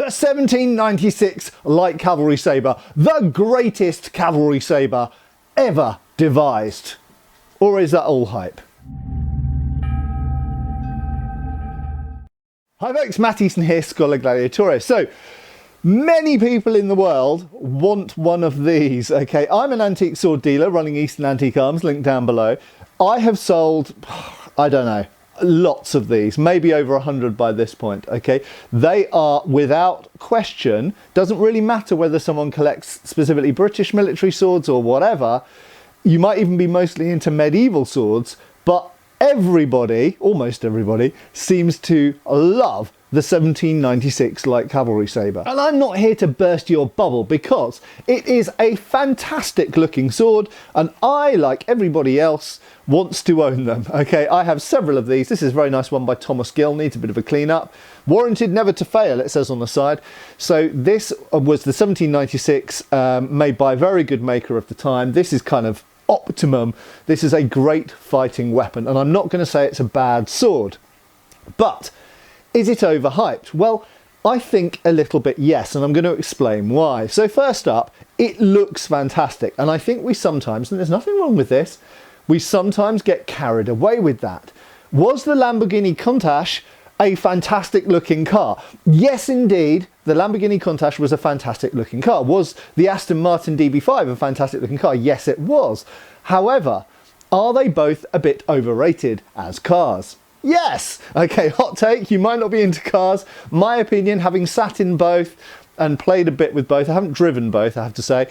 The 1796 light cavalry sabre, the greatest cavalry sabre ever devised. Or is that all hype? Hi folks, Matt Easton here, Schola Gladiatoria. So, many people in the world want one of these, okay? I'm an antique sword dealer running Easton Antique Arms, linked down below. I have sold, I don't know, lots of these, maybe over 100 by this point, okay? They are, without question, doesn't really matter whether someone collects specifically British military swords or whatever. You might even be mostly into medieval swords, but everybody, almost everybody, seems to love the 1796 light cavalry sabre. And I'm not here to burst your bubble because it is a fantastic looking sword and I, like everybody else, wants to own them. Okay, I have several of these. This is a very nice one by Thomas Gill, needs a bit of a clean up. Warranted never to fail, it says on the side. So this was the 1796, made by a very good maker of the time. This is kind of optimum. This is a great fighting weapon and I'm not going to say it's a bad sword, but is it overhyped? Well, I think a little bit yes, and I'm going to explain why. So first up, it looks fantastic, and I think we sometimes, and there's nothing wrong with this, we sometimes get carried away with that. Was the Lamborghini Countach a fantastic looking car? Yes, indeed, the Lamborghini Countach was a fantastic looking car. Was the Aston Martin DB5 a fantastic looking car? Yes, it was. However, are they both a bit overrated as cars? Yes! Okay, hot take, you might not be into cars. My opinion, having sat in both and played a bit with both, I haven't driven both, I have to say,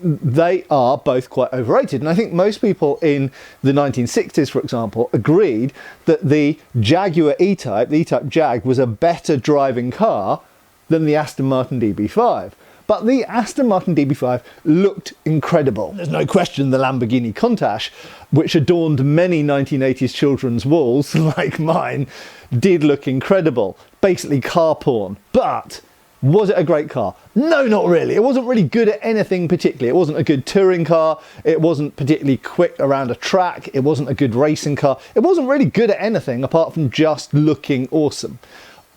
they are both quite overrated. And I think most people in the 1960s, for example, agreed that the Jaguar E-Type, the E-Type Jag, was a better driving car than the Aston Martin DB5. But the Aston Martin DB5 looked incredible. There's no question the Lamborghini Countach, which adorned many 1980s children's walls, like mine, did look incredible. Basically car porn. But was it a great car? No, not really. It wasn't really good at anything particularly. It wasn't a good touring car. It wasn't particularly quick around a track. It wasn't a good racing car. It wasn't really good at anything apart from just looking awesome.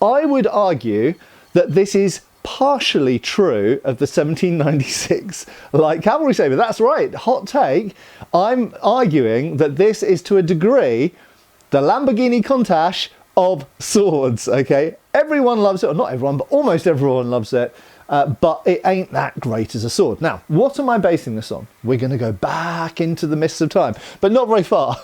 I would argue that this is partially true of the 1796 light cavalry sabre. That's right, hot take. I'm arguing that this is to a degree the Lamborghini Countach of swords, okay? Everyone loves it, or not everyone, but almost everyone loves it, but it ain't that great as a sword. Now, what am I basing this on? We're going to go back into the mists of time, but not very far,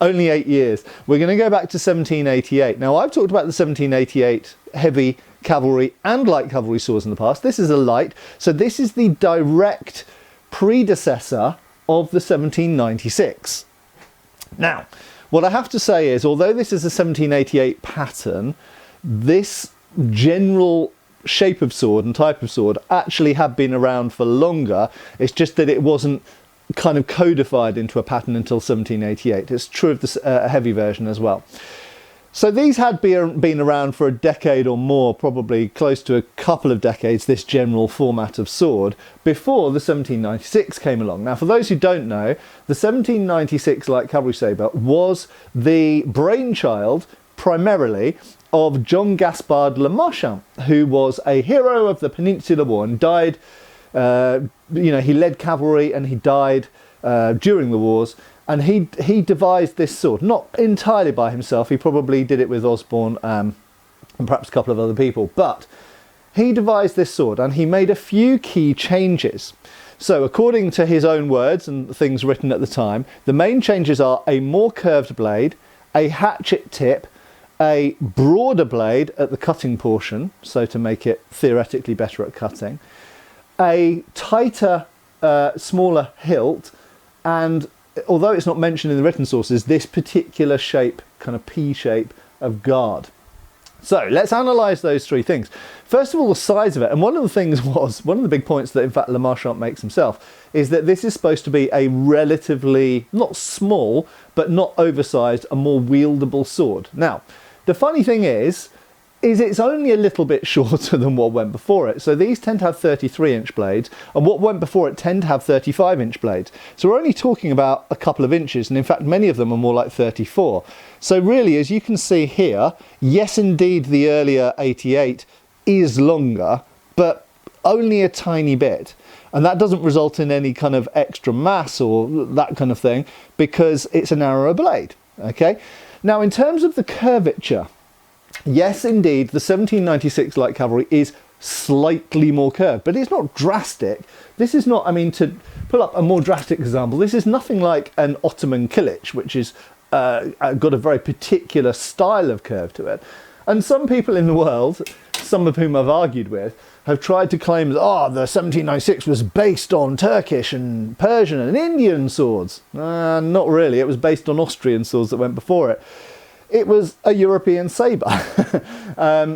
only 8 years. We're going to go back to 1788. Now, I've talked about the 1788 heavy cavalry and light cavalry swords in the past. This is a light, so this is the direct predecessor of the 1796. Now, what I have to say is, although this is a 1788 pattern, this general shape of sword and type of sword actually have been around for longer. It's just that it wasn't kind of codified into a pattern until 1788. It's true of the heavy version as well. So these had been around for a decade or more, probably close to a couple of decades, this general format of sword, before the 1796 came along. Now, for those who don't know, the 1796 light cavalry sabre was the brainchild, primarily, of John Gaspard Le Marchand, who was a hero of the Peninsular War and died, you know, he led cavalry and he died during the wars. And he devised this sword, not entirely by himself. He probably did it with Osborne and perhaps a couple of other people. But he devised this sword and he made a few key changes. So according to his own words and things written at the time, the main changes are a more curved blade, a hatchet tip, a broader blade at the cutting portion, so to make it theoretically better at cutting, a tighter, smaller hilt, and although it's not mentioned in the written sources, this particular shape, kind of P shape of guard. So let's analyse those three things. First of all, the size of it. And one of the big points that in fact Le Marchand makes himself is that this is supposed to be a relatively, not small, but not oversized, a more wieldable sword. Now, the funny thing is it's only a little bit shorter than what went before it. So these tend to have 33-inch blades, and what went before it tend to have 35-inch blades. So we're only talking about a couple of inches, and in fact many of them are more like 34. So really, as you can see here, yes indeed the earlier 88 is longer, but only a tiny bit. And that doesn't result in any kind of extra mass or that kind of thing, because it's a narrower blade, okay? Now, in terms of the curvature, yes, indeed, the 1796 light cavalry is slightly more curved, but it's not drastic. This is not, I mean, to pull up a more drastic example, this is nothing like an Ottoman Kilich, which is got a very particular style of curve to it. And some people in the world, some of whom I've argued with, have tried to claim that, oh, the 1796 was based on Turkish and Persian and Indian swords. Not really. It was based on Austrian swords that went before it. It was a European sabre.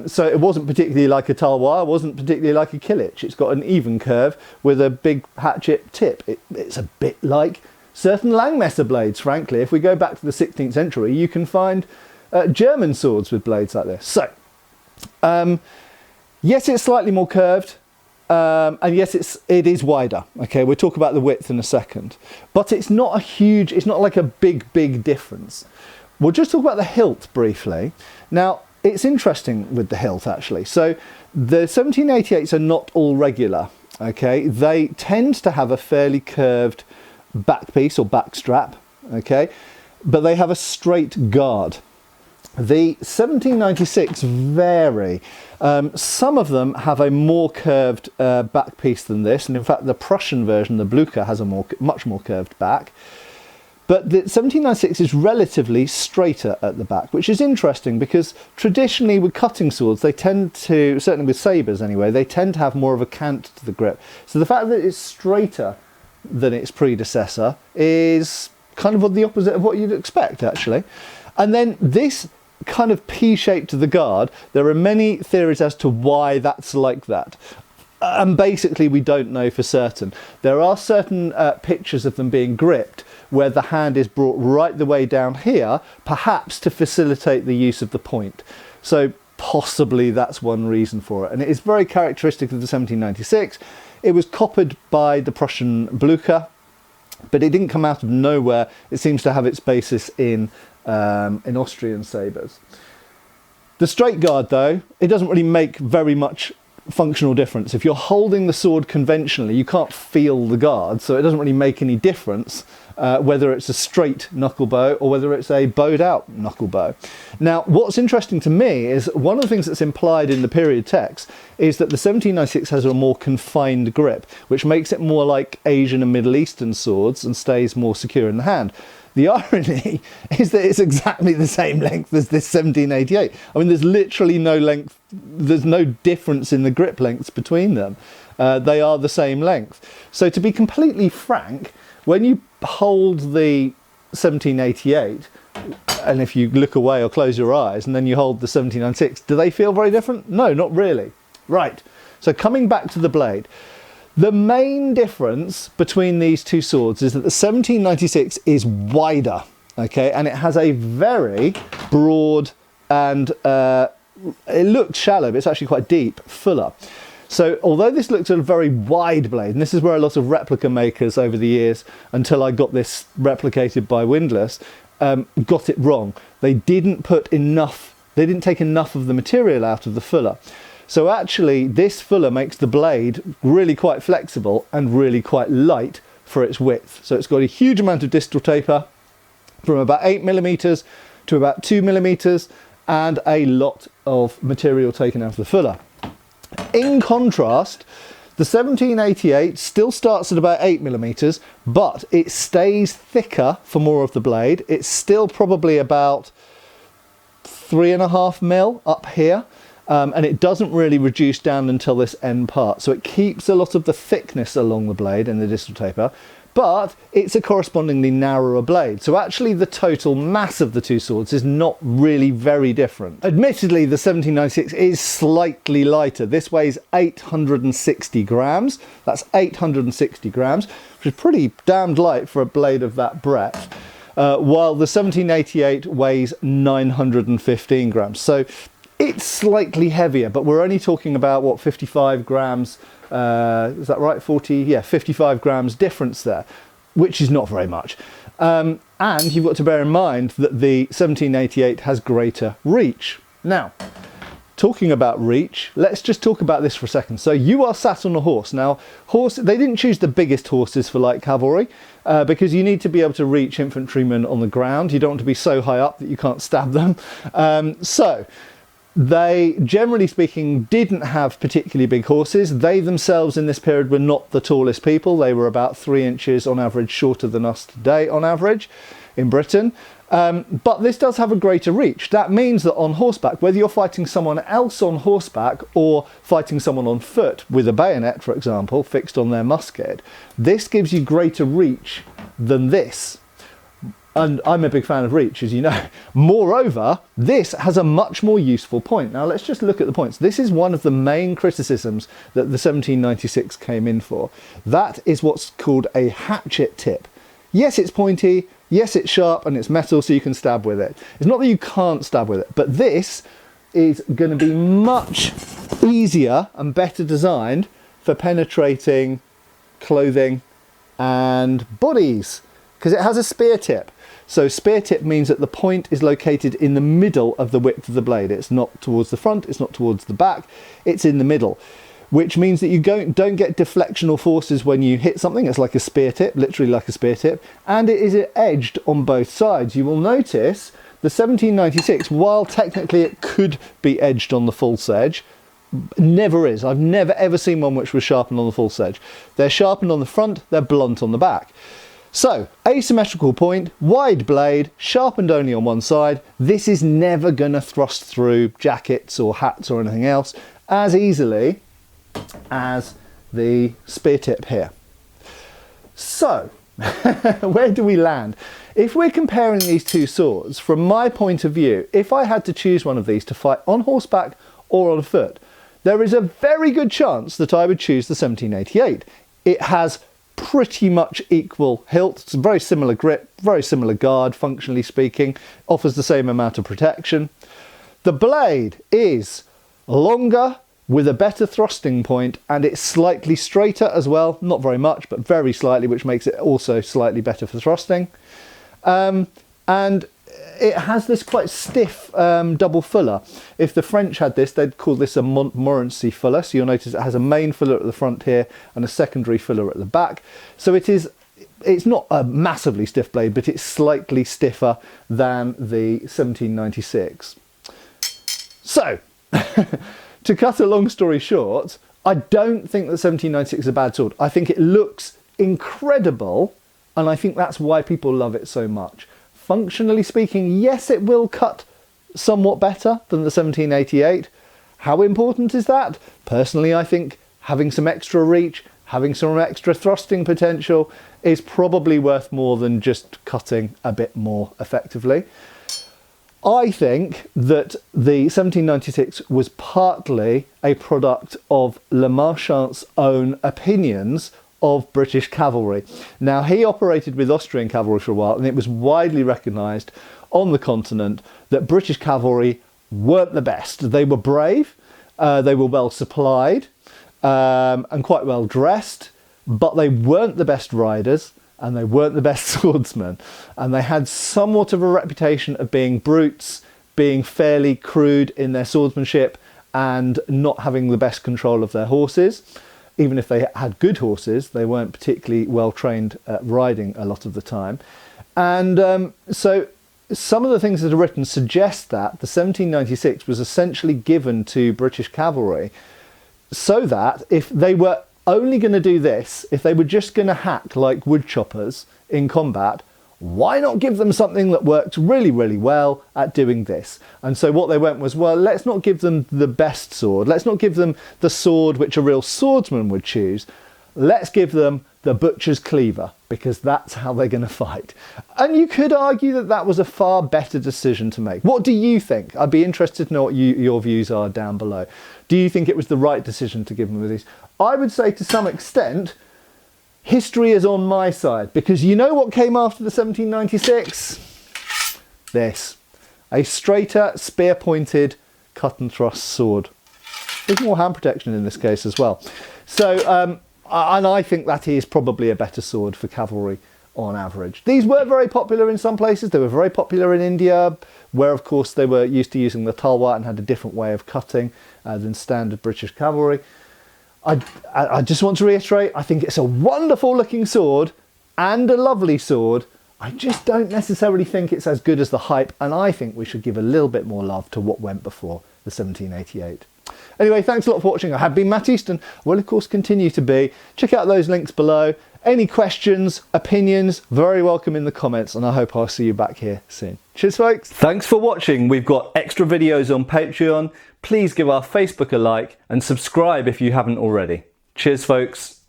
So it wasn't particularly like a talwar, wasn't particularly like a Kilich. It's got an even curve with a big hatchet tip. It's a bit like certain Langmesser blades, frankly. If we go back to the 16th century, you can find German swords with blades like this. So, yes, it's slightly more curved, and yes, it is wider. Okay, we'll talk about the width in a second, but it's not a huge, it's not like a big difference. We'll just talk about the hilt briefly. Now, it's interesting with the hilt, actually. So the 1788s are not all regular, okay? They tend to have a fairly curved back piece or back strap, okay? But they have a straight guard. The 1796 vary. Some of them have a more curved back piece than this, and in fact the Prussian version, the Blucher, has a much more curved back. But the 1796 is relatively straighter at the back, which is interesting because traditionally with cutting swords, they tend to, certainly with sabres anyway, they tend to have more of a cant to the grip. So the fact that it's straighter than its predecessor is kind of the opposite of what you'd expect, actually. And then this kind of P-shape to the guard, there are many theories as to why that's like that. And basically we don't know for certain. There are certain pictures of them being gripped where the hand is brought right the way down here, perhaps to facilitate the use of the point. So possibly that's one reason for it. And it is very characteristic of the 1796. It was copied by the Prussian Blucher, but it didn't come out of nowhere. It seems to have its basis in Austrian sabres. The straight guard, though, it doesn't really make very much functional difference. If you're holding the sword conventionally, you can't feel the guard, so it doesn't really make any difference whether it's a straight knuckle bow or whether it's a bowed out knuckle bow. Now, what's interesting to me is one of the things that's implied in the period text is that the 1796 has a more confined grip, which makes it more like Asian and Middle Eastern swords and stays more secure in the hand. The irony is that it's exactly the same length as this 1788. I mean, there's literally no length, there's no difference in the grip lengths between them. They are the same length. So to be completely frank, when you hold the 1788, and if you look away or close your eyes, and then you hold the 1796, do they feel very different? No, not really. Right, so coming back to the blade, the main difference between these two swords is that the 1796 is wider, okay, and it has a very broad and it looks shallow, but it's actually quite deep, fuller. So although this looks at a very wide blade, and this is where a lot of replica makers over the years, until I got this replicated by Windlass, got it wrong. They didn't take enough of the material out of the fuller. So actually this fuller makes the blade really quite flexible and really quite light for its width. So it's got a huge amount of distal taper from about 8mm to about 2mm and a lot of material taken out of the fuller. In contrast, the 1788 still starts at about 8mm, but it stays thicker for more of the blade. It's still probably about 3.5mm up here. And it doesn't really reduce down until this end part. So it keeps a lot of the thickness along the blade in the distal taper, but it's a correspondingly narrower blade. So actually the total mass of the two swords is not really very different. Admittedly, the 1796 is slightly lighter. This weighs 860 grams. That's 860 grams, which is pretty damned light for a blade of that breadth. While the 1788 weighs 915 grams. So it's slightly heavier, but we're only talking about, what, 55 grams, is that right? 55 grams difference there, which is not very much. And you've got to bear in mind that the 1788 has greater reach. Now, talking about reach, let's just talk about this for a second. So you are sat on a horse. Now, they didn't choose the biggest horses for light cavalry because you need to be able to reach infantrymen on the ground. You don't want to be so high up that you can't stab them. So they, generally speaking, didn't have particularly big horses. They themselves in this period were not the tallest people. They were about 3 inches on average shorter than us today on average in Britain. But this does have a greater reach. That means that on horseback, whether you're fighting someone else on horseback or fighting someone on foot with a bayonet, for example, fixed on their musket, this gives you greater reach than this. And I'm a big fan of reach, as you know. Moreover, this has a much more useful point. Now let's just look at the points. This is one of the main criticisms that the 1796 came in for. That is what's called a hatchet tip. Yes, it's pointy. Yes, it's sharp and it's metal, so you can stab with it. It's not that you can't stab with it, but this is going to be much easier and better designed for penetrating clothing and bodies because it has a spear tip. So spear tip means that the point is located in the middle of the width of the blade. It's not towards the front, it's not towards the back, it's in the middle, which means that you don't get deflectional forces when you hit something. It's like a spear tip, literally like a spear tip, and it is edged on both sides. You will notice the 1796, while technically it could be edged on the false edge, never is. I've never ever seen one which was sharpened on the false edge. They're sharpened on the front, they're blunt on the back. So, asymmetrical point, wide blade, sharpened only on one side. This is never going to thrust through jackets or hats or anything else as easily as the spear tip here. So, where do we land? If we're comparing these two swords, from my point of view, if I had to choose one of these to fight on horseback or on foot, there is a very good chance that I would choose the 1788. It has pretty much equal hilt, it's a very similar grip, very similar guard, functionally speaking, offers the same amount of protection. The blade is longer with a better thrusting point, and it's slightly straighter as well, not very much, but very slightly, which makes it also slightly better for thrusting. And it has this quite stiff double fuller. If the French had this, they'd call this a Montmorency fuller. So you'll notice it has a main fuller at the front here and a secondary fuller at the back. So it's not a massively stiff blade, but it's slightly stiffer than the 1796. So, to cut a long story short, I don't think that 1796 is a bad sword. I think it looks incredible, and I think that's why people love it so much. Functionally speaking, yes, it will cut somewhat better than the 1788. How important is that? Personally, I think having some extra reach, having some extra thrusting potential is probably worth more than just cutting a bit more effectively. I think that the 1796 was partly a product of Le Marchant's own opinions of British cavalry. Now, he operated with Austrian cavalry for a while, and it was widely recognised on the continent that British cavalry weren't the best. They were brave, they were well supplied, and quite well dressed, but they weren't the best riders, and they weren't the best swordsmen. And they had somewhat of a reputation of being brutes, being fairly crude in their swordsmanship, and not having the best control of their horses. Even if they had good horses, they weren't particularly well trained at riding a lot of the time. And so some of the things that are written suggest that the 1796 was essentially given to British cavalry so that if they were only going to do this, if they were just going to hack like wood choppers in combat, why not give them something that worked really, really well at doing this? And so what they went was, well, let's not give them the best sword. Let's not give them the sword which a real swordsman would choose. Let's give them the butcher's cleaver, because that's how they're going to fight. And you could argue that that was a far better decision to make. What do you think? I'd be interested to know what your views are down below. Do you think it was the right decision to give them these? I would say to some extent, history is on my side, because you know what came after the 1796? This. A straighter, spear-pointed, cut-and-thrust sword. There's more hand protection in this case as well. So, and I think that is probably a better sword for cavalry on average. These were very popular in some places. They were very popular in India, where of course they were used to using the talwar and had a different way of cutting than standard British cavalry. I just want to reiterate, I think it's a wonderful looking sword and a lovely sword. I just don't necessarily think it's as good as the hype, and I think we should give a little bit more love to what went before the 1788. Anyway, thanks a lot for watching. I have been Matt Easton, will of course continue to be. Check out those links below. Any questions, opinions, very welcome in the comments, and I hope I'll see you back here soon. Cheers folks. Thanks for watching. We've got extra videos on Patreon. Please give our Facebook a like and subscribe if you haven't already. Cheers folks.